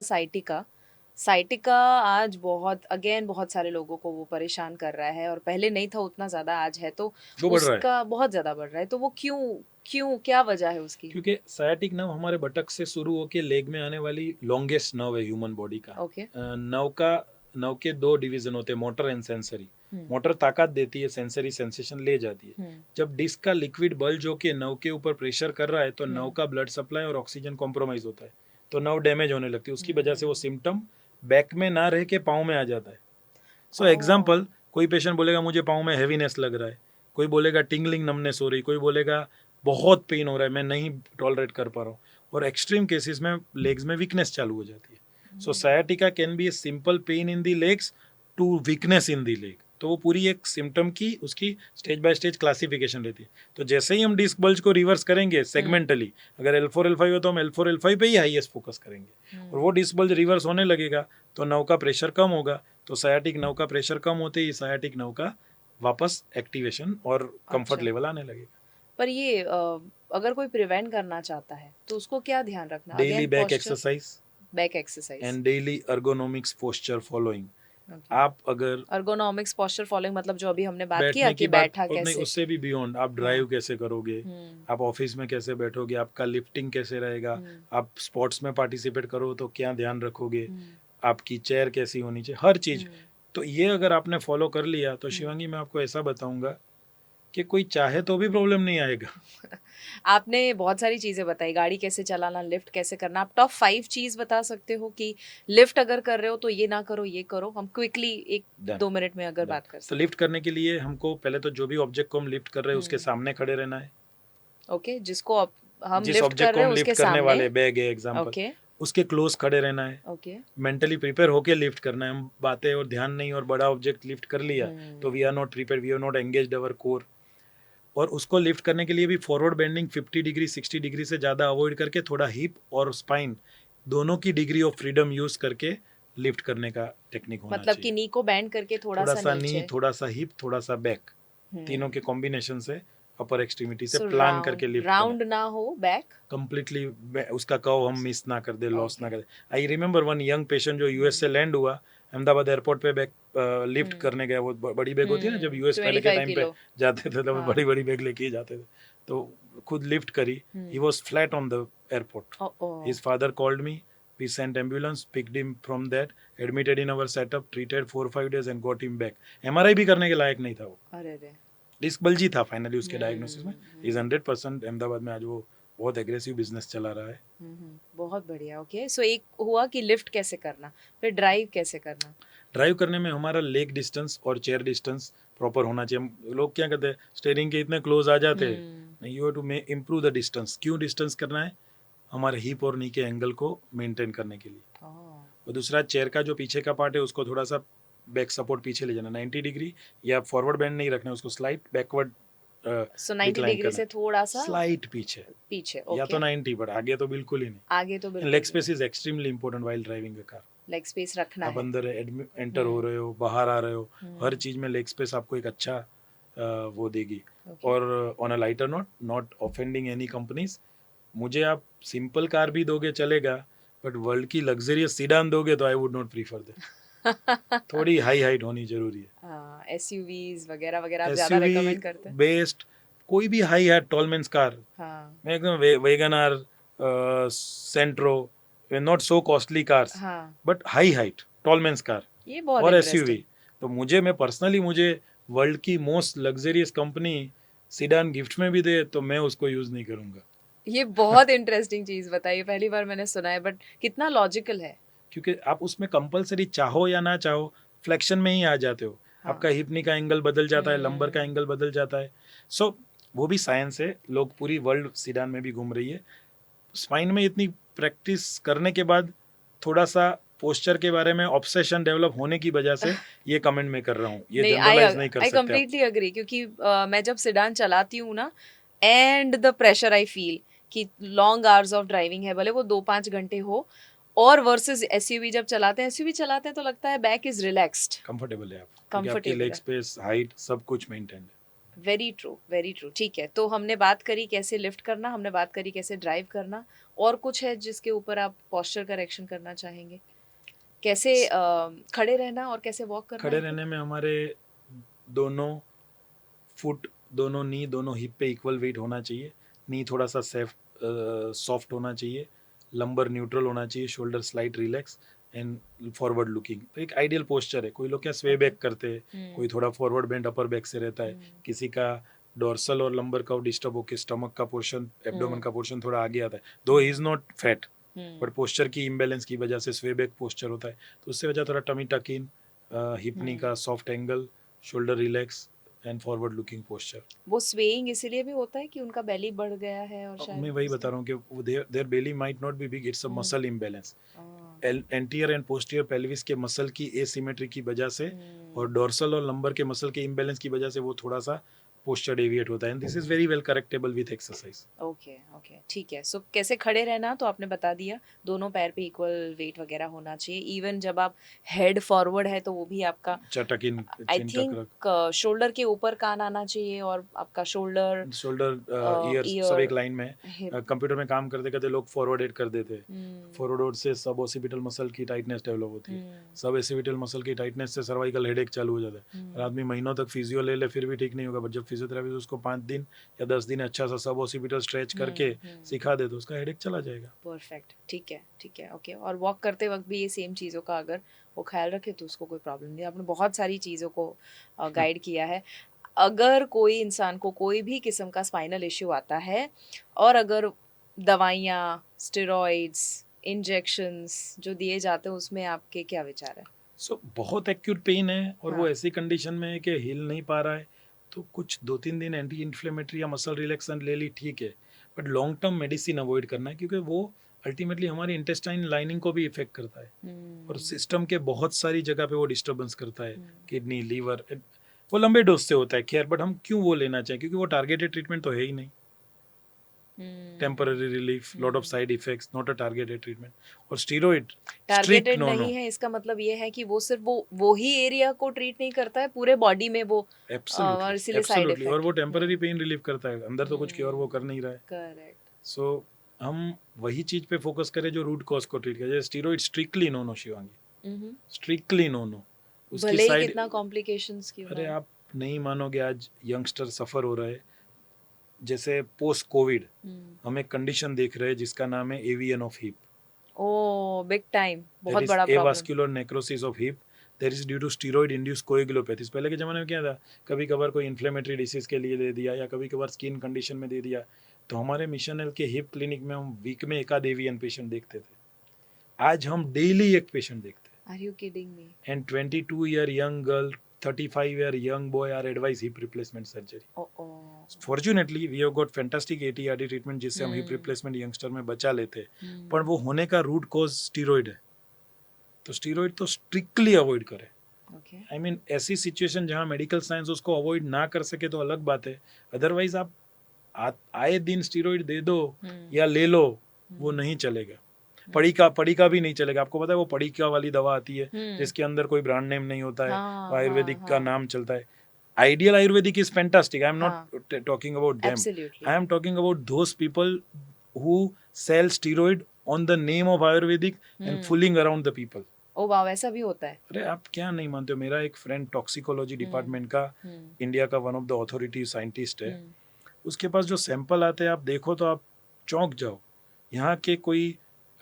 Sciatica sciatica आज बहुत सारे लोगों को वो परेशान कर रहा है, और पहले नहीं था उतना ज्यादा, आज है तो वो बढ़ रहा है उसका बहुत ज्यादा बढ़ रहा है। तो वो क्यों क्यों क्या वजह है उसकी? क्योंकि सायाटिक नर्व हमारे बटक से शुरू होकर लेग में आने वाली लॉन्गेस्ट नर्व है ह्यूमन बॉडी का। ओके। नर्व के दो डिवीजन होते हैं, motor and sensory. Hmm. Motor ताकत देती है, सेंसरी सेंसेशन ले जाती है। हम्म। जब डिस्क का लिक्विड बल्ज होके नर्व के ऊपर प्रेशर कर रहा है तो नर्व हम्म। का ब्लड सप्लाई और ऑक्सीजन कॉम्प्रोमाइज होता है, तो नर्व डैमेज होने लगती है। उसकी वजह से वो हम्म। सिम्टम बैक में ना रह के पाँव में आ जाता है। सो ओ। एग्जाम्पल, कोई पेशेंट बोलेगा मुझे पाँव में हैवीनेस लग रहा है, कोई बोलेगा टिंगलिंग नमनेस हो रही, कोई बोलेगा बहुत पेन हो रहा है, मैं नहीं टॉलरेट कर पा रहा हूँ। और एक्सट्रीम केसेस में लेग्स में वीकनेस चालू हो जाती है। So sciatica can be a simple pain in the legs to weakness in the leg. तो वो पूरी एक सिम्टम की उसकी स्टेज बाय स्टेज क्लासिफिकेशन रहती है। तो जैसे ही हम डिस्क बल्ज को रिवर्स करेंगे सेगमेंटली, अगर L4 L5 हो तो हम L4 L5 पे ही हाईएस्ट फोकस करेंगे, और वो डिस्क बल्ज रिवर्स होने लगेगा तो नर्व का प्रेशर कम होगा। तो सायाटिक नर्व का प्रेशर कम होते ही सायाटिक नर्व का वापस एक्टिवेशन और कंफर्ट अच्छा। लेवल आने लगेगा। पर ये अगर कोई प्रिवेंट करना चाहता है तो उसको क्या ध्यान रखना? Daily again back posture, exercise back exercise. And daily ergonomics posture following. Okay. आप अगर अर्गोनॉमिक्स पोस्चर फॉलोइंग मतलब जो अभी हमने बात किया बैठने कि की बात, बैठा और नहीं कैसे। उससे भी बियॉन्ड, आप हाँ। ड्राइव कैसे करोगे, हम्म। आप ऑफिस में कैसे बैठोगे, आपका लिफ्टिंग कैसे रहेगा, हम्म। आप स्पोर्ट्स में पार्टिसिपेट करो तो क्या ध्यान रखोगे, हम्म। आपकी चेयर कैसी होनी चाहिए, हर चीज़। हम्म। तो ये अगर आपने फॉलो कर लिया तो हम्म। शिवांगी मैं आपको ऐसा बताऊंगा कि कोई चाहे तो भी प्रॉब्लम नहीं आएगा। आपने बहुत सारी चीजें बताई, गाड़ी कैसे चलाना, लिफ्ट कैसे करना। आप टॉप 5 चीज बता सकते हो कि लिफ्ट अगर कर रहे हो तो ये ना करो, ये करो। हम क्विकली एक डन 2 मिनट में अगर डन। बात कर तो सके। लिफ्ट करने के लिए हमको पहले तो जो भी ऑब्जेक्ट को हम लिफ्ट कर रहे हैं उसके हम्म। सामने खड़े रहना है। ओके, जिसको हम जिस लिफ्ट ऑब्जेक्ट कर को रहे हैं हम लिफ्ट उसके करने सामने। वाले, बैग है एग्जाम्पल, ओके। उसके क्लोज खड़े रहना है। ओके। मेंटली प्रिपेयर होके लिफ्ट करना है। हम बातें और ध्यान नहीं, और बड़ा ऑब्जेक्ट लिफ्ट कर लिया तो we are not prepare, we are not engaged our core. और उसको लिफ्ट करने के लिए भी फॉरवर्ड बेंडिंग 50 डिग्री 60 डिग्री से ज़्यादा अवॉइड करके थोड़ा हिप और स्पाइन दोनों की डिग्री ऑफ फ्रीडम यूज करके लिफ्ट करने का टेक्निक होना मतलब कि चाहिए। नी को बैंड करके थोड़ा थोड़ा सा सा नी, नीचे। थोड़ा सा हिप, थोड़ा सा बैक, तीनों के हम्म। कॉम्बिनेशन से अपर एक्सट्रीमिटी से सो प्लान राउंड करके लिफ्ट करना। राउंड ना हो बैक। कंप्लीटली उसका कर्व हम मिस ना कर दे, लॉस ना ओके। कर दे। I remember one young patient जो यूएस से लैंड हुआ, अहमदाबाद एयरपोर्ट पे बैग लिफ्ट हम्म। करने गया। वो बड़ी बैग होती है ना, जब यूएस पहले के 25 टाइम पे किलो जाते थे तो हाँ। बड़ी बड़ी बैग लेके ही जाते थे। तो खुद लिफ्ट करी, he was flat on the airport. Oh oh. His father called me, we sent ambulance, picked him from that, admitted in our setup, treated 4 5 days and got him back. MRI भी करने के लायक नहीं था वो, अरे रे। Disc bulgy था finally उसके डायग्नोसिस में। इज हम्म। 100% अहमदाबाद में आज वो बहुत एग्रेसिव बिजनेस चला रहा है। बहुत बढ़िया। ओके, सो एक हुआ कि लिफ्ट कैसे करना, फिर ड्राइव कैसे करना। ड्राइव करने में हमारा लेग डिस्टेंस और चेयर डिस्टेंस प्रॉपर होना चाहिए। हम लोग क्या करते हैं, स्टेयरिंग के इतने क्लोज आ जाते हैं। नहीं, you have to improve the distance. क्यों डिस्टेंस करना है? हमारे हिप और नी के एंगल को मेंटेन करने के लिए। और दूसरा, चेयर का जो पीछे का पार्ट है उसको थोड़ा सा बैक सपोर्ट पीछे ले जाना 90 डिग्री, या फॉरवर्ड बेंड नहीं रखना, उसको स्लाइट बैकवर्ड सो 90 डिक्लाइन डिग्री करना से थोड़ा सा स्लाइट पीछे, पीछे। या तो ओके। 90, बट आगे तो बिल्कुल ही आगे तो नहीं। बिल्कुल लेग भी space is extremely important while driving a car. Leg space रखना आप है। अंदर एंटर हो रहे हो, बाहर आ रहे हो, हर हम्म। चीज में लेग स्पेस आपको एक अच्छा वो देगी। ओके। और on a lighter note, not offending any companies, मुझे आप सिंपल कार भी दोगे चलेगा, बट वर्ल्ड की लग्जरियस सीडान दोगे तो I would not prefer that. थोड़ी हाई हाइट होनी जरूरी है। हाँ, एसयूवीज वगैरह वगैरह आप ज्यादा एसयूवी रेकमेंड करते हैं। बेस्ड, कोई भी हाई हाइट टॉलमेंस कार, हाँ। मैं एकदम Wagon R, Santro, not so costly cars, हाँ, बट हाई हाइट टॉलमेंस कार ये बहुत और इंटरेस्टिंग। एसयूवी। तो मैं पर्सनली, मुझे वर्ल्ड की most luxurious company sedan gift में भी दे तो मैं उसको यूज नहीं करूंगा। ये बहुत इंटरेस्टिंग चीज बताई, पहली बार मैंने सुना है, बट कितना लॉजिकल है। क्योंकि आप उसमें कंपलसरी चाहो या ना चाहो फ्लेक्शन में ही आ जाते हो। हाँ। आपका हिपनी का एंगल बदल जाता है, लंबर का हम्म। एंगल बदल जाता है। सो वो भी साइंस है। लोग पूरी वर्ल्ड सीडान में भी घूम रही है। स्पाइन में इतनी प्रैक्टिस करने के बाद थोड़ा सा पोस्चर के बारे में ऑब्सेशन डेवलप होने की वजह से ये कमेंट मैं कर रहा हूँ, ये नहीं, आई जनरलाइज नहीं कर आई सकते आप। कम्प्लीटली अग्री, क्योंकि मैं जब सिडान चलाती हूँ ना, and the pressure I feel कि लॉन्ग आवर्स ऑफ ड्राइविंग है, भले वो 2-5 घंटे हो, और वर्सेस एसयूवी जब चलाते हैं, एसयूवी चलाते हैं तो लगता है बैक इज रिलैक्स्ड, कंफर्टेबल है आप, क्योंकि आपकी कंफर्टेबल लेग है। स्पेस, हाइट, सब कुछ मेंटेन है। Very true. ठीक है, तो हमने बात करी कैसे लिफ्ट करना, हमने बात करी कैसे ड्राइव करना, और कुछ है जिसके ऊपर आप पोस्चर करेक्शन करना चाहेंगे? कैसे खड़े रहना और कैसे वॉक करना खड़े है फिर? रहने में हमारे दोनों फुट, दोनों नी, दोनों हिप पे इक्वल वेट होना चाहिए। नी थोड़ा सा सॉफ्ट होना चाहिए, लंबर न्यूट्रल होना चाहिए, shoulder slight relax and forward looking. तो एक आइडियल पोस्चर है। कोई लोग क्या स्वे बैक करते हैं, कोई थोड़ा फॉरवर्ड बेंड अपर बैक से रहता है, किसी का डोर्सल और लंबर का डिस्टर्ब होकर स्टमक का पोर्शन, एब्डोमेन का पोर्शन थोड़ा आगे आता है, दो he is not fat, but posture की इम्बेलेंस की वजह से स्वे बैक पोस्चर होता है। तो उससे वजह थोड़ा टमी टक इन, हिप नी का soft angle, shoulder relax and forward looking posture. वो स्वेइंग इसीलिए भी होता है कि उनका बेली बढ़ गया है और अब शायद मैं वही बता रहा हूँ कि there belly might not be big, it's a muscle imbalance. Anterior and posterior pelvis के मसल की एसिमेट्री की वजह से और डोर्सल और लंबर के मसल के इम्बैलेंस की वजह से वो थोड़ा सा पोस्चर डेविएट होता है, and this is very well correctable with exercise. Okay ठीक है। सो कैसे खड़े रहना तो आपने बता दिया, दोनों पैर पे इक्वल वेट वगैरह होना चाहिए, इवन जब आप हेड फॉरवर्ड है तो वो भी आपका चटक इन, आई चिन टक थिंक शोल्डर के ऊपर कान आना चाहिए, और आपका शोल्डर शोल्डर ईयर सब एक लाइन में है। हिप। कंप्यूटर में काम करते करते लोग फॉरवर्डेड कर देते हैं, फॉरवर्ड से सब ओसिपिटल मसल की टाइटनेस डेवलप होती है, सब ओसिपिटल मसल की टाइटनेस से सर्वाइकल हेडेक चालू हो जाता है, और आदमी महीनों तक फिजियो ले ले फिर भी ठीक नहीं होगा, बट जब फिजियोथेरेपी उसको 5 दिन या 10 दिन अच्छा सा सब ओसिपिटल स्ट्रेच करके सिखा दे तो उसका हेडेक चला जाएगा। परफेक्ट, ठीक है ओके। और वॉक करते वक्त भी ये सेम चीज़ों का अगर वो ख्याल रखे तो उसको कोई प्रॉब्लम नहीं। आपने बहुत सारी चीज़ों को गाइड किया है। अगर कोई इंसान को कोई भी किस्म का स्पाइनल इश्यू आता है, और अगर दवाइयाँ, स्टेरॉइड्स, इंजेक्शंस जो दिए जाते हैं उसमें आपके क्या विचार है? सो बहुत एक्यूट पेन है और वो हाँ। ऐसी कंडीशन में है कि हिल नहीं पा रहा है, तो कुछ 2-3 दिन एंटी इन्फ्लेमेटरी या मसल रिलैक्सन ले ली, ठीक है, but long term medicine avoid करना है, क्योंकि वो अल्टीमेटली हमारी इंटेस्टाइन लाइनिंग को भी इफेक्ट करता है और सिस्टम के बहुत सारी जगह पे वो डिस्टर्बेंस करता है, किडनी, लीवर। वो लंबे डोज से होता है खैर, बट हम क्यों वो लेना चाहें, क्योंकि वो टारगेटेड ट्रीटमेंट तो है ही नहीं। Temporary relief, lot of side effects, not a targeted treatment. और steroid strict targeted no no. नहीं है, इसका मतलब ये है कि वो सिर्फ वो ही एरिया को ट्रीट नहीं करता है, पूरे बॉडी में वो और एब्सोल्युटली इसीलिए साइड एब्सोल्युटली, और वो इफेक्ट। टेम्पररी पेन रिलीफ करता है, अंदर तो कुछ क्योर वो कर नहीं रहा है। करेक्ट। सो हम वही चीज पे फोकस करें जो रूट कॉज को ट्रीट करे। जैसे steroid strictly no no Shivangi, strictly no no. उसकी भले ही साइड, कितना कॉम्प्लिकेशंस क्यों अरे ना। आप नहीं मानोगे, आज यंगस्टर सफर हो रहे हैं। जैसे पोस्ट कोविड हम एक कंडीशन देख रहे हैं जिसका नाम है AVN of hip. Oh big time, बहुत दैट बड़ा is problem. Avascular necrosis of hip, that is due to steroid induced coagulopathies. पहले के जमाने में क्या था, कभी कभार कोई इन्फ्लेमेटरी डिसीज के लिए दे दिया या कभी कभार स्किन कंडीशन में दे दिया। तो हमारे मिशन हेल्थ के हिप क्लिनिक में हम वीक में एकाध एवीएन पेशेंट देखते थे, आज हम डेली एक पेशेंट देखते हैं। Are you kidding me? And 22 year young girl, 35 year young boy are advise hip replacement surgery. Fortunately we have got fantastic ATRD treatment जिससे हम हिप रिप्लेसमेंट यंगस्टर में बचा लेते हैं, पर वो होने का रूट कॉज स्टीरॉइड है। तो स्टीरॉइड तो स्ट्रिक्टली अवॉइड करें। आई मीन ऐसी सिचुएशन जहाँ मेडिकल साइंस उसको अवॉइड ना कर सके तो अलग बात है, अदरवाइज आप आए दिन स्टीरॉइड दे दो या ले लो, वो नहीं चलेगा। पड़ी का भी नहीं चलेगा। आपको पता है वो पड़ीका वाली दवा आती है जिसके अंदर कोई ब्रांड नेम नहीं होता है, आयुर्वेदिक का नाम चलता है। Ideal Ayurvedic is fantastic. I am not talking about them. Absolutely. I am talking about those people who sell steroid on the name of Ayurvedic and fooling around the people. ओ वाह, ऐसा भी होता है? अरे आप क्या नहीं मानते हो, मेरा एक फ्रेंड टॉक्सिकोलॉजी डिपार्टमेंट का इंडिया का one of the authority scientist है, उसके पास जो सैंपल आते हैं आप देखो तो आप चौंक जाओ। यहाँ के कोई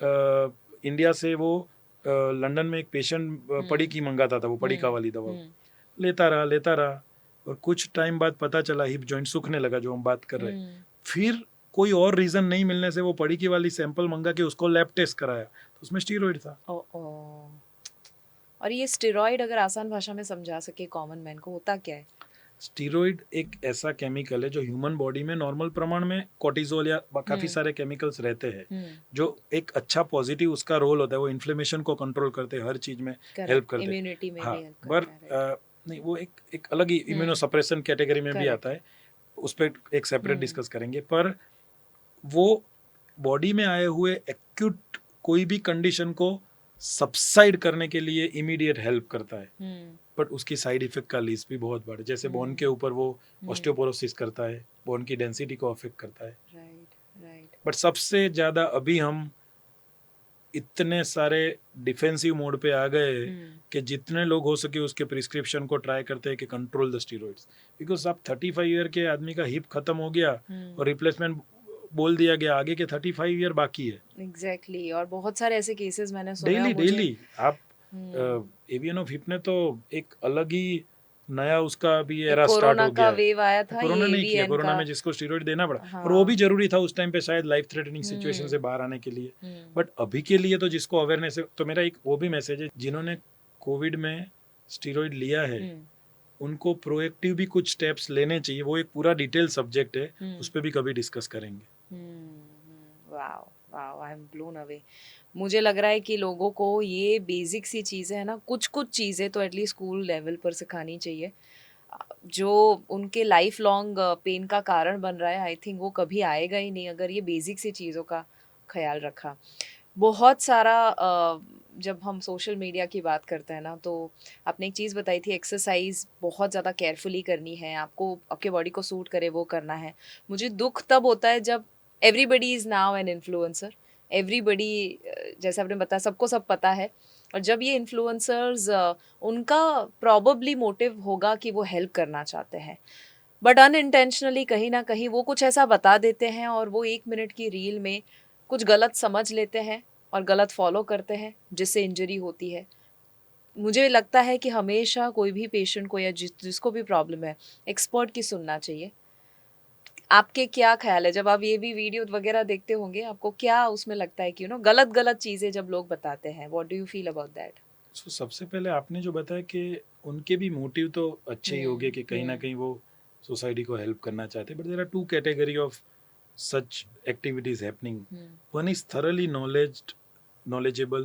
इंडिया से वो लंदन में एक पेशेंट पड़ी की मंगाता था, वो पड़ीका वाली दवा लेता रहा और कुछ टाइम बाद पता चला हिप जॉइंट सूखने लगा, जो हम बात कर रहे हैं। फिर कोई और रीजन नहीं मिलने से वो पड़ी की वाली सैंपल मंगा के उसको लैब टेस्ट कराया तो उसमें स्टीरॉइड था। और ये स्टीरॉइड अगर आसान भाषा में समझा सके कॉमन मैन को, होता क्या है? स्टीरॉइड एक ऐसा केमिकल है जो ह्यूमन बॉडी में नॉर्मल प्रमाण में कोर्टिजोल या काफी सारे केमिकल्स रहते हैं, जो एक अच्छा पॉजिटिव उसका रोल होता है, वो इन्फ्लेमेशन को कंट्रोल करते हैं, हर चीज में हेल्प करते हैं, इम्यूनिटी में हाँ, भी हेल्प पर करता है। नहीं वो एक अलग ही इम्यूनोसप्रेशन कैटेगरी में भी आता है, उस पर एक सेपरेट डिस्कस करेंगे। पर वो बॉडी में आए हुए एक्यूट कोई भी कंडीशन को सबसाइड करने के लिए इमीडिएट हेल्प करता है, बट उसकी साइड इफेक्ट का लिस्ट भी बहुत बड़ा, जैसे बोन के ऊपर वो ऑस्टियोपोरोसिस करता है, बोन की डेंसिटी को अफेक्ट करता है। राइट। बट सबसे ज़्यादा अभी हम इतने सारे डिफेंसिव मोड पे आ गए कि जितने लोग हो सके उसके प्रिस्क्रिप्शन को ट्राई करते हैं कि कंट्रोल द स्टीरॉइड्स, बिकॉज अब 35 ईयर के आदमी का हिप खत्म हो गया और रिप्लेसमेंट बोल दिया गया, आगे के 35 ईयर बाकी है। एग्जैक्टली और बहुत सारे ऐसे केसेस मैंने सुने डेली और मुझे डेली आप एवियन ऑफ हिप ने तो एक अलग ही नया उसका भी एरा स्टार्ट कोरोना हो का गया है। वेव आया था, कोरोना ये नहीं किया, AVN कोरोना का। में जिसको स्टीरॉइड देना पड़ा, हाँ। और वो भी जरूरी था उस टाइम पे शायद लाइफ थ्रेटनिंग सिचुएशन से बाहर आने के लिए। बट अभी के लिए तो जिसको अवेयरनेस है, तो मेरा एक वो भी मैसेज है, जिन्होंने कोविड में स्टीरॉइड लिया है उनको प्रोएक्टिव भी कुछ स्टेप्स लेने चाहिए। वो एक पूरा डिटेल सब्जेक्ट है, उस पर भी कभी डिस्कस करेंगे। Wow wow, I am blown away. मुझे लग रहा है कि लोगों को ये बेसिक सी चीज़ें है ना, कुछ चीज़ें तो एटलीस्ट स्कूल लेवल पर सिखानी चाहिए, जो उनके लाइफ लॉन्ग पेन का कारण बन रहा है। आई थिंक वो कभी आएगा ही नहीं अगर ये बेसिक सी चीज़ों का ख्याल रखा। बहुत सारा जब हम सोशल मीडिया की बात करते हैं ना, तो आपने एक चीज़ बताई थी, एक्सरसाइज बहुत ज़्यादा केयरफुली करनी है, आपको आपके बॉडी को सूट करे वो करना है। मुझे दुख तब होता है जब everybody is now an influencer, everybody, जैसे आपने बताया सबको सब पता है, और जब ये इन्फ्लुएंसर्स उनका प्रॉबली मोटिव होगा कि वो हेल्प करना चाहते हैं, बट अनइंटेंशनली कहीं ना कहीं वो कुछ ऐसा बता देते हैं और वो 1 मिनट की रील में कुछ गलत समझ लेते हैं और गलत फॉलो करते हैं, जिससे इंजरी होती है। मुझे लगता है कि हमेशा कोई भी पेशेंट को या जिसको भी प्रॉब्लम है, एक्सपर्ट की सुनना चाहिए। आपके क्या ख्याल है, जब आप ये भी वीडियो वगैरह देखते होंगे, आपको क्या उसमें लगता है कि गलत गलत चीज़ें जब लोग बताते हैं, what do you feel about that? So सबसे पहले आपने जो बताया कि उनके भी मोटिव तो अच्छे ही होंगे कि कहीं ना कहीं वो सोसाइटी को हेल्प करना चाहते हैं, but there are two category of such activities happening. One is thoroughly knowledgeable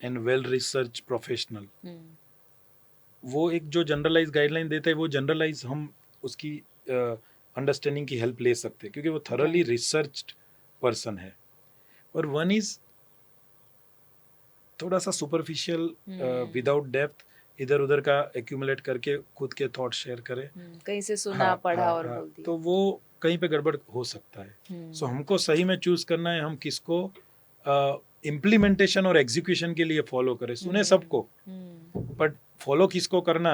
and well researched professional. वो एक जो जनरलाइज गाइडलाइन देता है, वो जनरलाइज हम उसकी अंडरस्टैंडिंग की हेल्प ले सकते हैं, क्योंकि वो thoroughly researched पर्सन है। और वन इज थोड़ा सा सुपरफिशियल, विदाउट डेप्थ, इधर उधर का एक्यूमुलेट करके खुद के थॉट शेयर करे, कहीं से सुना पढ़ा और बोल दिया, तो वो कहीं पे गड़बड़ हो सकता है। सो हमको सही में चूज करना है हम किसको इम्प्लीमेंटेशन और एग्जीक्यूशन के लिए फॉलो करें। सुने सबको, बट फॉलो किसको करना,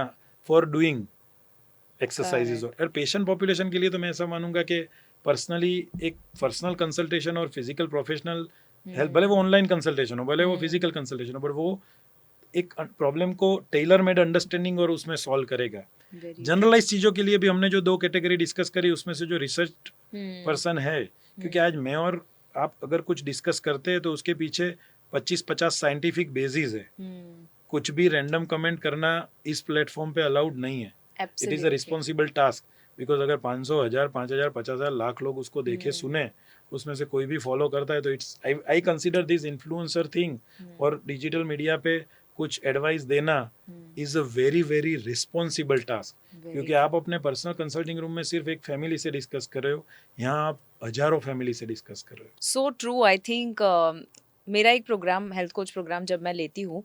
फॉर डूइंग एक्सरसाइजेज। और पेशेंट पॉपुलेशन के लिए तो मैं ऐसा मानूंगा कि पर्सनली एक पर्सनल कंसल्टेशन और फिजिकल प्रोफेशनल हेल्प, भले वो ऑनलाइन कंसल्टेशन हो, भले वो फिजिकल कंसल्टेशन हो, बट वो एक प्रॉब्लम को टेलर मेड अंडरस्टैंडिंग और उसमें सॉल्व करेगा। जनरलाइज चीजों के लिए भी हमने जो 2 कैटेगरी डिस्कस करी, उसमें से जो रिसर्च पर्सन है, क्योंकि आज मैं और आप अगर कुछ डिस्कस करते हैं तो उसके पीछे 25-50 साइंटिफिक बेसिस है। कुछ भी रैंडम कमेंट करना इस प्लेटफॉर्म पे अलाउड नहीं है। It is a responsible task, because अगर 500, 1000, 5000, 50,000 लाख लोग उसको देखे सुने, उसमें से कोई भी फॉलो करता है, तो it's I consider this influencer thing और डिजिटल मीडिया पे कुछ एडवाइस देना is a very very responsible task. क्योंकि आप अपने पर्सनल कंसल्टिंग रूम में सिर्फ एक फैमिली से डिस्कस कर रहे हो, यहाँ आप हजारों फैमिली से डिस्कस कर रहे हो। So true. आई थिंक मेरा एक प्रोग्राम, हेल्थ कोच प्रोग्राम जब मैं लेती हूँ,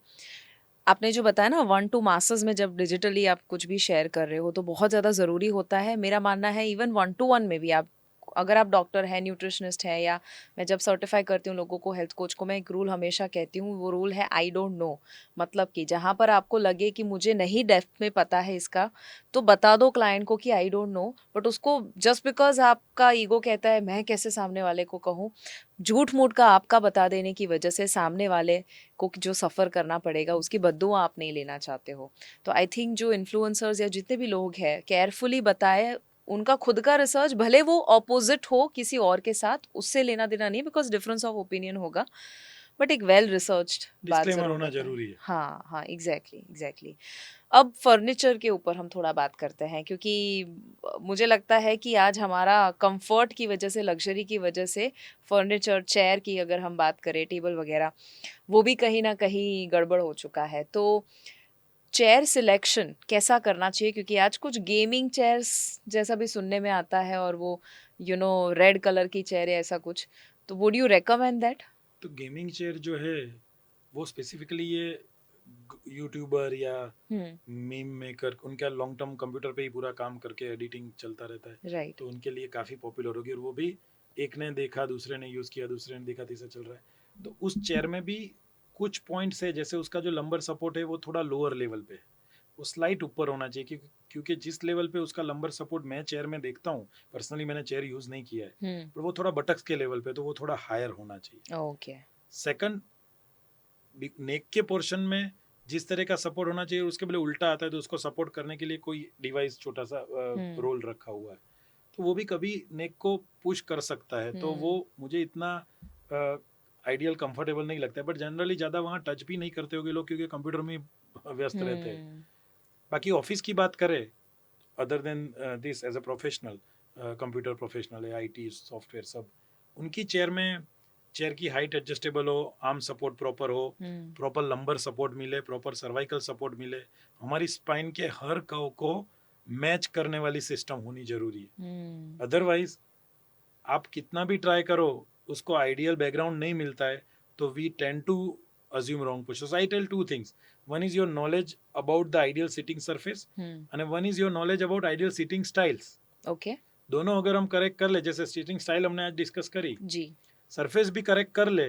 आपने जो बताया ना 1 to मास्टर्स में जब डिजिटली आप कुछ भी शेयर कर रहे हो तो बहुत ज़्यादा ज़रूरी होता है। मेरा मानना है इवन 1 to 1 में भी, आप अगर आप डॉक्टर हैं, न्यूट्रिशनिस्ट हैं, या मैं जब सर्टिफाई करती हूँ लोगों को, हेल्थ कोच को, मैं एक रूल हमेशा कहती हूँ, वो रूल है आई डोंट नो। मतलब कि जहाँ पर आपको लगे कि मुझे नहीं डेप्थ में पता है इसका, तो बता दो क्लाइंट को कि आई डोंट नो, बट उसको जस्ट बिकॉज आपका ईगो कहता है मैं कैसे सामने वाले को कहूँ, झूठ मूठ का आपका बता देने की वजह से सामने वाले को जो सफ़र करना पड़ेगा उसकी बद्दुआ आप नहीं लेना चाहते हो। तो आई थिंक जो इन्फ्लुएंसर्स या जितने भी लोग हैं, केयरफुली बताए, उनका खुद का रिसर्च, भले वो ऑपोजिट हो किसी और के साथ, उससे लेना देना नहीं, बिकॉज डिफरेंस ऑफ ओपिनियन होगा, बट एक वेल रिसर्च्ड बात डिस्क्लेमर जरूर होना बताएं। जरूरी है। हाँ हाँ, एग्जैक्टली। अब फर्नीचर के ऊपर हम थोड़ा बात करते हैं, क्योंकि मुझे लगता है कि आज हमारा कंफर्ट की वजह से, लग्जरी की वजह से, फर्नीचर, चेयर की अगर हम बात करें, टेबल वगैरह, वो भी कहीं ना कहीं गड़बड़ हो चुका है। तो चेयर सिलेक्शन कैसा करना चाहिए, क्योंकि आज कुछ गेमिंग चेयर्स जैसा भी सुनने में आता है, और वो रेड कलर की चेयर है ऐसा कुछ, तो वुड यू रेकमेंड दैट? तो गेमिंग चेयर जो है वो स्पेसिफिकली ये यूट्यूबर या हम्म, मीम मेकर, उनका लॉन्ग टर्म कंप्यूटर पे ही पूरा काम करके एडिटिंग चलता रहता है, राइट, तो उनके लिए काफ़ी पॉपुलर होगी। और वो भी एक ने देखा, दूसरे ने यूज़ किया, दूसरे ने देखा, तीसरा चल रहा है। तो उस चेयर में भी कुछ पॉइंट्स है, जैसे उसका जो लंबर सपोर्ट है वो थोड़ा लोअर लेवल पे है, वो स्लाइट ऊपर होना चाहिए, क्योंकि जिस लेवल पे उसका लंबर सपोर्ट मैं चेयर में देखता हूँ, पर्सनली मैंने चेयर यूज़ नहीं किया है, पर वो थोड़ा बटक्स के लेवल पे, तो वो थोड़ा हायर होना चाहिए। ओके, सेकंड, नेक के पोर्शन में जिस तरह का सपोर्ट होना चाहिए, उसके बदले उल्टा आता है, तो उसको सपोर्ट करने के लिए कोई डिवाइस छोटा सा हम्म, रोल रखा हुआ है, तो वो भी कभी नेक को पुश कर सकता है, तो वो मुझे इतना आइडियल कंफर्टेबल नहीं लगता है। बट जनरली ज़्यादा वहाँ टच भी नहीं करते होंगे लोग, क्योंकि कंप्यूटर में व्यस्त रहते हैं। हम्म, बाकी ऑफिस की बात करें, other than this, as a professional, computer professional है, आईटी सॉफ्टवेयर सब, उनकी चेयर में, चेयर की हाइट एडजस्टेबल हो, आर्म सपोर्ट प्रॉपर हो, हम्म, प्रॉपर लंबर सपोर्ट मिले, प्रॉपर सर्वाइकल सपोर्ट मिले, हमारी स्पाइन के हर कर्व को मैच करने वाली सिस्टम होनी जरूरी है। हम्म, अदरवाइज आप कितना भी ट्राई करो, उसको आइडियल बैकग्राउंड नहीं मिलता है, तो we tend to assume wrong position. So I tell two things. One is your knowledge about the ideal sitting surface, and one is your knowledge about ideal sitting styles. Okay, दोनों अगर हम correct कर ले, जैसे seating style हमने आज discuss करी, जी, surface भी करेक्ट कर ले,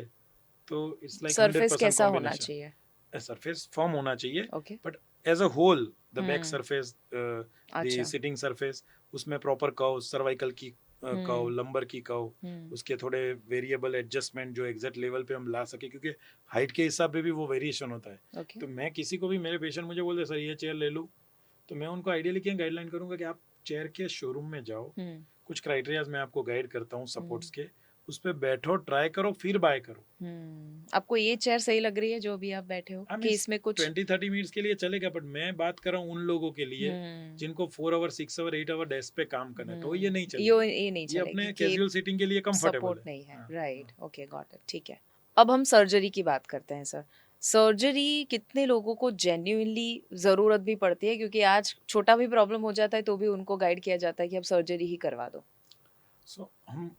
तो इट्स लाइक सरफेस 100% कैसा होना कॉम्बिनेशन। चाहिए? सरफेस फॉर्म होना चाहिए, okay, but as a whole, the back hmm, surface, the अच्छा, सिटिंग सरफेस, उसमें प्रॉपर कर्व, सर्वाइकल की कर्व, हम्म, लंबर की कर्व, हम्म, उसके थोड़े वेरिएबल एडजस्टमेंट जो एग्जैक्ट लेवल पे हम ला सके, क्योंकि हाइट के हिसाब पे भी वो वेरिएशन होता है। ओके, तो मैं किसी को भी, मेरे पेशेंट मुझे बोलते सर ये चेयर ले लूँ, तो मैं उनको आइडियली क्या गाइडलाइन करूंगा कि आप चेयर के शोरूम में जाओ, हम्म, कुछ क्राइटेरियाज मैं आपको गाइड करता हूँ हम्म, सपोर्ट्स के, उस पर बैठो, ट्राई करो, फिर बाय करो। आपको ये चेयर सही लग रही है जो अभी आप बैठे हो, आई मीन कि इसमें कुछ? 20-30 मिनट्स के लिए चलेगा, बट मैं बात कर रहा हूँ उन लोगों के लिए हम्म, जिनको 4 आवर 6 आवर 8 आवर डेस्क पे काम करना है, तो ये नहीं यो चलेगी। ये नहीं ये चलेगी अपने कि कैजुअल सीटिंग के लिए कंफर्टेबल सपोर्ट है। नहीं है, हाँ, राइट, हाँ। ओके, गॉट इट, ठीक है। अब हम सर्जरी की बात करते हैं सर। सर्जरी कितने लोगों को जेन्युइनली ज़रूरत भी पड़ती है, क्योंकि आज छोटा भी प्रॉब्लम हो जाता है तो भी उनको गाइड किया जाता है कि अब सर्जरी ही करवा दो। सो हम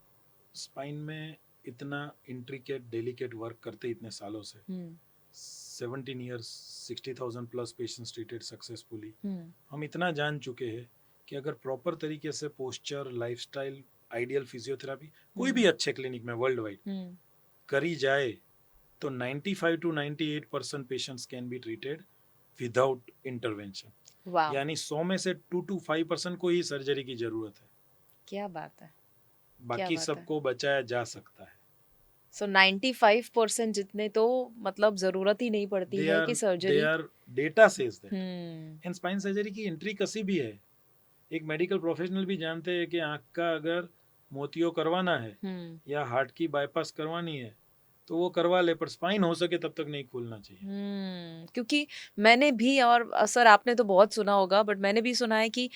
स्पाइन में इतना इंट्रिकेट डेलिकेट वर्क करते इतने सालों से, hmm, 17 years, 60,000 plus patients treated successfully, hmm, हम इतना जान चुके हैं कि अगर प्रॉपर तरीके से पोस्चर, लाइफस्टाइल, आइडियल फिजियोथेरापी कोई हम्म, भी अच्छे क्लिनिक में वर्ल्ड वाइड हम्म, करी जाए, तो 95 to 98% patients can be treated without intervention. वाह, यानी 100 में से 2 to 5% को ही सर्जरी की जरूरत है, क्या बात है, क्या बाकी बात है। सबको बचाया जा सकता है। सो 95% जितने तो मतलब ज़रूरत ही नहीं पड़ती दे है आर कि they surgery. Our data says that. Hmm, and spine surgery की एंट्री कसी भी है, एक मेडिकल प्रोफेशनल भी जानते हैं कि आंख का अगर मोतियों करवाना है हम्म, या हार्ट की बाईपास करवानी है, तो वो करवा ले, पर स्पाइन हो सके तब तक नहीं खोलना चाहिए। क्योंकि मैंने भी, और सर आपने तो बहुत सुना होगा, बट मैंने भी सुना है कि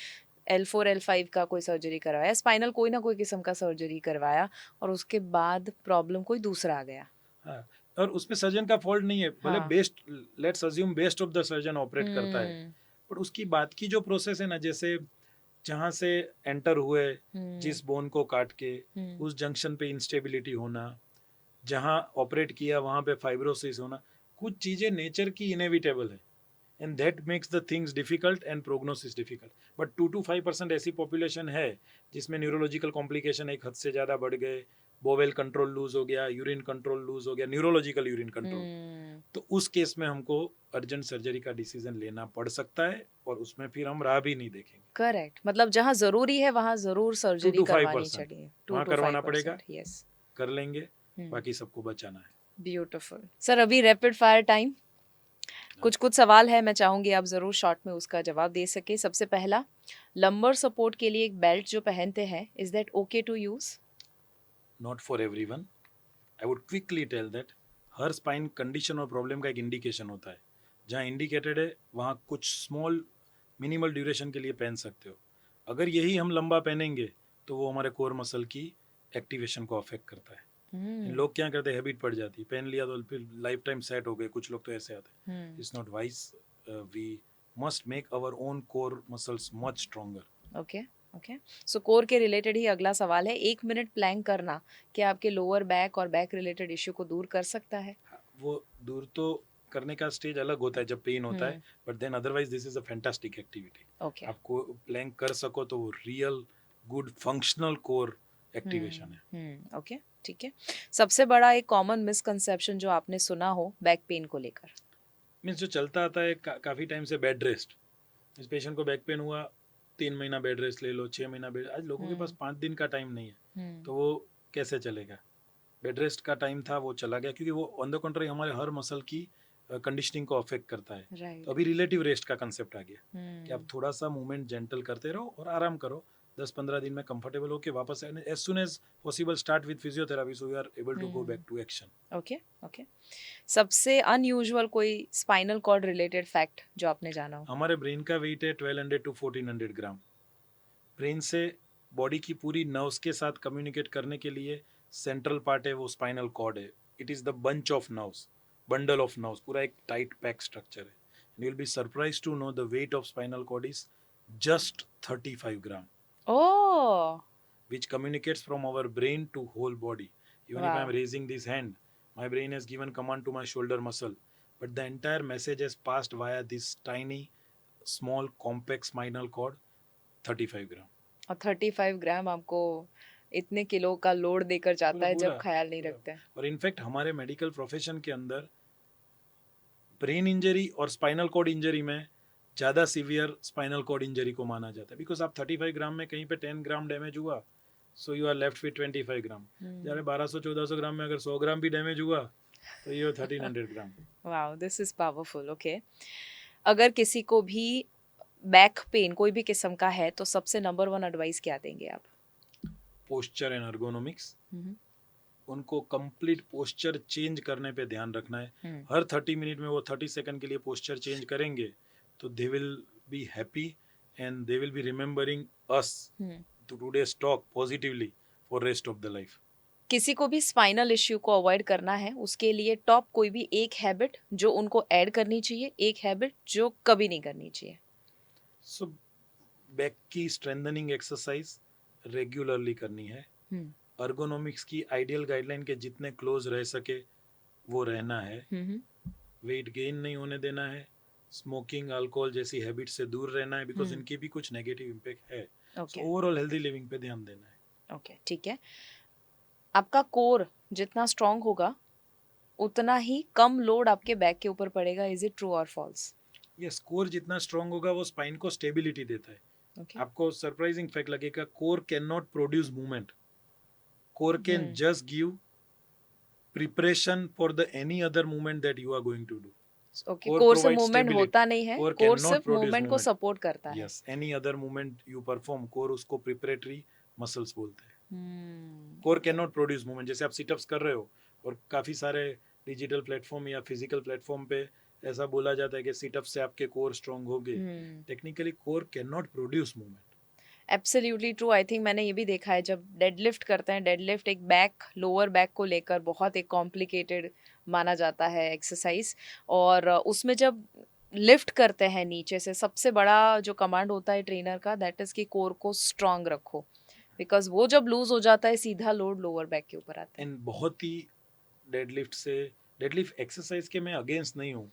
L4 L5 का कोई सर्जरी करवाया, स्पाइनल कोई ना कोई किस्म का सर्जरी करवाया, और उसके बाद प्रॉब्लम कोई दूसरा आ गया। हाँ, और उसमें सर्जन का फॉल्ट नहीं है, भले हाँ, best, let's assume best of the surgeon operate करता है, हम्म, पर उसकी बात की जो प्रोसेस है ना, जैसे जहाँ से एंटर हुए, हम्म, जिस बोन को काट के, हम्म, उस जंक्शन पे इंस्टेबिलिटी होना, जहाँ ऑपरेट किया वहाँ पे फाइब्रोसिस होना, कुछ चीज़ें नेचर की इनएविटेबल है, and that makes the things difficult and prognosis difficult. But 2 to 5% ऐसी पॉपुलेशन है जिसमें न्यूरोलॉजिकल कॉम्प्लिकेशन एक हद से ज़्यादा बढ़ गए, बोवेल कंट्रोल लूज हो गया, यूरिन कंट्रोल लूज हो गया, न्यूरोलॉजिकल यूरिन कंट्रोल, हम्म, तो उस केस में हमको अर्जेंट सर्जरी का डिसीजन लेना पड़ सकता है, और उसमें फिर हम राह भी नहीं देखेंगे। करेक्ट, मतलब जहाँ जरूरी है वहाँ जरूर टू सर्जरी टू फाइव करवानी परसेंट चाहिए, टू वहाँ टू फाइव करवाना पड़ेगा, परसेंट यस। कर लेंगे, बाकी सबको बचाना है। ब्यूटिफुल सर, अभी रैपिड फायर टाइम, कुछ कुछ सवाल है, मैं चाहूंगी आप जरूर शॉर्ट में उसका जवाब दे सके। सबसे पहला, लंबर सपोर्ट के लिए एक बेल्ट जो पहनते हैं, is that okay to use? Not for everyone, I would quickly tell that हर स्पाइन कंडीशन और प्रॉब्लम का एक इंडिकेशन होता है, जहाँ इंडिकेटेड है वहाँ कुछ स्मॉल मिनिमल ड्यूरेशन के लिए पहन सकते हो। अगर यही हम लंबा पहनेंगे तो वो हमारे कोर मसल की एक्टिवेशन को अफेक्ट करता है। लोग क्या करते हैं, हैबिट पड़ जाती है, पहन लिया तो फिर लाइफ टाइम सेट हो गए, कुछ लोग तो ऐसे आते हैं। It's not wise, we must make our own core muscles much stronger. Okay, okay. So core के रिलेटेड ही अगला सवाल है, 1 मिनट प्लैंक करना क्या आपके लोअर बैक और बैक रिलेटेड इश्यू को दूर कर सकता है? वो दूर तो करने का स्टेज अलग होता है जब पेन होता है, hmm, but then otherwise this is a fantastic activity. Okay. आपको प्लैंक कर सको तो वो real good functional core activation है. ओके. ठीक है. सबसे बड़ा एक कॉमन मिसकंसेप्शन जो आपने सुना हो बैक पेन को लेकर. मीन्स जो चलता आता है काफ़ी टाइम से बेड रेस्ट. इस पेशेंट को बैक पेन हुआ, 3 महीना बेड रेस्ट ले लो, 6 महीना बेड. आज लोगों के पास हम्म. 5 दिन का टाइम नहीं है, हम्म. तो वो कैसे चलेगा. बेड रेस्ट का टाइम था वो चला गया, क्योंकि वो ऑन द कंट्री हमारे हर मसल की कंडीशनिंग को अफेक्ट करता है. तो राइट. अभी रिलेटिव रेस्ट का कंसेप्ट आ गया कि आप हम्म. थोड़ा सा मूवमेंट जेंटल करते रहो और आराम करो. 10-15 दिन में कंफर्टेबल होके वापस as soon as possible start with physiotherapy so you are able to go back to action. Okay. Okay. सबसे अनयूजुअल कोई स्पाइनल कॉर्ड रिलेटेड फैक्ट जो आपने जाना हो. हमारे ब्रेन का वेट है 1200 to 1400 ग्राम. ब्रेन से बॉडी की पूरी नर्व्स के साथ कम्युनिकेट करने के लिए सेंट्रल पार्ट है वो स्पाइनल कॉर्ड है. It is the bunch of nerves, bundle of nerves, पूरा एक टाइट पैक स्ट्रक्चर है. You will be surprise to know the weight of spinal cord is just 35 gram, oh. which communicates from our brain to whole body. Even if I am Wow. raising this hand, my brain has given command to my shoulder muscle, but the entire message has passed via this tiny, small, compact spinal cord, 35 ग्राम. और 35 ग्राम आपको इतने kilo का load देकर जाता है जब पूरा ख्याल नहीं पूरा. रखते हैं. और इनफैक्ट हमारे मेडिकल प्रोफेशन के अंदर ब्रेन इंजरी और स्पाइनल कॉर्ड इंजरी में ज़्यादा सीवियर स्पाइनल कॉर्ड इंजरी को माना जाता है, बिकॉज आप 35 ग्राम में कहीं पे 10 ग्राम डैमेज हुआ, so you are left with 25 gram. जब 1200-1400 ग्राम में अगर 100 ग्राम भी डैमेज हुआ तो ये 1300 gram. Wow, this is powerful. Okay. अगर किसी को भी बैक पेन कोई भी किस्म का है तो सबसे नंबर 1 एडवाइस क्या देंगे आप. Posture and ergonomics. हम्म. उनको कंप्लीट पोस्चर चेंज करने पे ध्यान रखना है. हम्म. हर 30 मिनट में वो 30 सेकंड के लिए पोस्चर चेंज करेंगे तो they will be happy and they will be remembering us hmm. To today's talk positively for rest of the life. किसी को भी स्पाइनल इश्यू को अवॉइड करना है उसके लिए टॉप कोई भी एक हैबिट जो उनको ऐड करनी चाहिए, एक हैबिट जो कभी नहीं करनी चाहिए. सो बैक की स्ट्रेंथनिंग एक्सरसाइज रेगुलरली करनी है. हम्म. अर्गोनॉमिक्स की आइडियल गाइडलाइन के जितने क्लोज रह सके वो रहना है. हम्म. वेट गेन नहीं होने देना है. स्मोकिंग, अल्कोहल जैसी हैबिट से दूर रहना है, बिकॉज इनकी भी कुछ नेगेटिव इम्पैक्ट है. ओके. ओवरऑल हेल्दी लिविंग पे ध्यान देना है. ओके. ठीक है. आपका कोर जितना स्ट्रांग होगा उतना ही कम लोड आपके बैक के ऊपर पड़ेगा. इज इट ट्रू और फॉल्स. ये कोर जितना स्ट्रांग होगा वो स्पाइन को स्टेबिलिटी देता है. ओके. आपको सरप्राइजिंग फैक्ट लगेगा, core can not produce movement. Core can just give preparation for the any other movement that you are going to do. Okay. Core core से provides movement stability. होता नहीं है, Core कोर cannot सिर्फ produce movement को movement. Support करता है. Yes, any other movement you perform, core उसको प्रिपरेटरी मसल्स बोलते हैं. Hmm. Core can not produce movement. जैसे आप सिटअप्स कर रहे हो और काफी सारे डिजिटल प्लेटफॉर्म या फिजिकल प्लेटफॉर्म पे ऐसा बोला जाता है कि सिटअप से आपके कोर स्ट्रांग होंगे. Technically core can not produce movement. Absolutely true. I think मैंने ये भी देखा है जब डेडलिफ्ट करते हैं, डेडलिफ्ट एक बैक लोअर बैक को लेकर बहुत एक कॉम्प्लिकेटेड माना जाता है एक्सरसाइज. और उसमें जब लिफ्ट करते हैं नीचे से सबसे बड़ा जो कमांड होता है ट्रेनर का दैट इज कि कोर को स्ट्रांग रखो, बिकॉज वो जब लूज हो जाता है सीधा लोड लोअर बैक के ऊपर आता है. एंड बहुत ही डेडलिफ्ट एक्सरसाइज के मैं अगेंस्ट नहीं हूँ,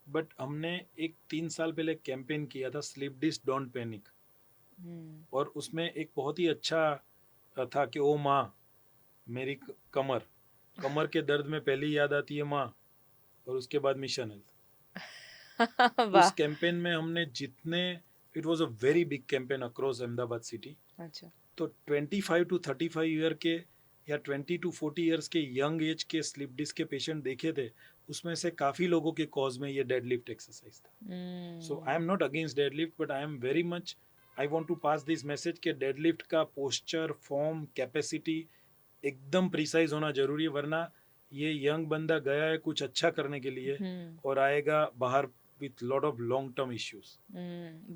बट हमने एक 3 साल पहले कैंपेन किया था स्लीप डिस्क डोंट पैनिक. और उसमें एक बहुत ही अच्छा था कि ओ माँ मेरी कमर के दर्द में पहली याद आती है माँ, और उसके बाद मिशन हेल्थ. उस कैंपेन में हमने जितने, it was a very big campaign across Ahmedabad city. अच्छा. तो 25 to 35 ईयर के या 20 to 40 ईयर्स के यंग एज के स्लिप डिस्क के पेशेंट देखे थे, उसमें से काफ़ी लोगों के कॉज में ये डेडलिफ्ट एक्सरसाइज था. So I am not against deadlift, but I am very much, I want to pass this message कि डेडलिफ्ट का पोस्चर, फॉर्म, कैपेसिटी एकदम प्रिसाइज होना जरूरी है, वरना ये यंग बंदा गया है कुछ अच्छा करने के लिए और आएगा बाहर with lot of long term issues.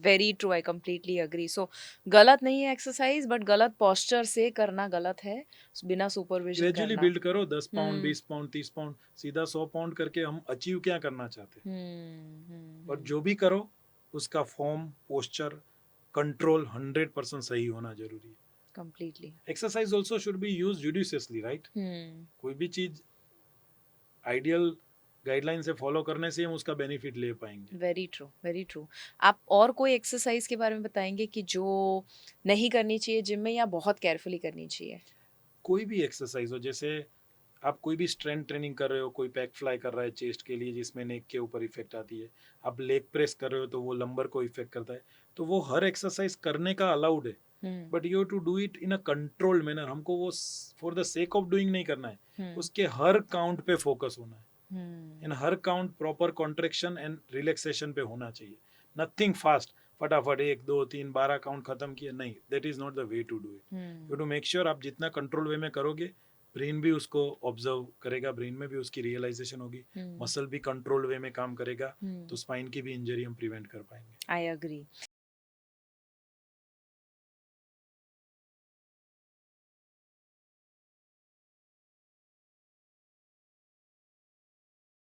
Very true, I completely agree. So गलत नहीं है एक्सरसाइज, बट गलत पोस्चर से करना गलत है, बिना सुपरविजन ग्रेजुअली करना. बिल्ड करो, 10 पाउंड 20 पाउंड 30 पाउंड सीधा 100 पाउंड करके हम अचीव क्या करना चाहते हैं. और जो भी करो उसका फॉर्म, पोस्चर, कंट्रोल 100% सही होना जरूरी है. Completely. Exercise also should be use judiciously, right. कोई भी चीज आइडियल गाइडलाइन से फॉलो करने से हम उसका बेनिफिट ले पाएंगे। Very true, very true. आप और कोई एक्सरसाइज के बारे में बताएंगे कि जो नहीं करनी चाहिए जिम में या बहुत केयरफुली करनी चाहिए? कोई भी एक्सरसाइज हो, जैसे आप कोई भी स्ट्रेंथ ट्रेनिंग कर रहे हो, कोई बैक फ्लाई कर रहा है चेस्ट के लिए जिसमें नेक के ऊपर इफेक्ट आती है, आप लेग प्रेस कर रहे हो तो वो लंबर को इफेक्ट करता है, तो वो हर एक्सरसाइज करने का अलाउड है, hmm. But you to do it in a controlled manner. हमको वो for the sake of doing नहीं करना है, हम्म। उसके हर काउंट पे फोकस होना है, इन हम्म। हर count proper contraction and relaxation पे होना चाहिए। नथिंग फास्ट, फटाफट 1 2 3 12 काउंट खत्म किया, नहीं, that is not the way to do it. You to make sure आप जितना कंट्रोल वे में करोगे, ब्रेन भी उसको ऑब्जर्व करेगा, ब्रेन में भी उसकी रियलाइजेशन होगी, हम्म। मसल भी कंट्रोल वे में काम करेगा, हम्म। तो स्पाइन की भी इंजरी हम प्रिवेंट कर पाएंगे। I agree.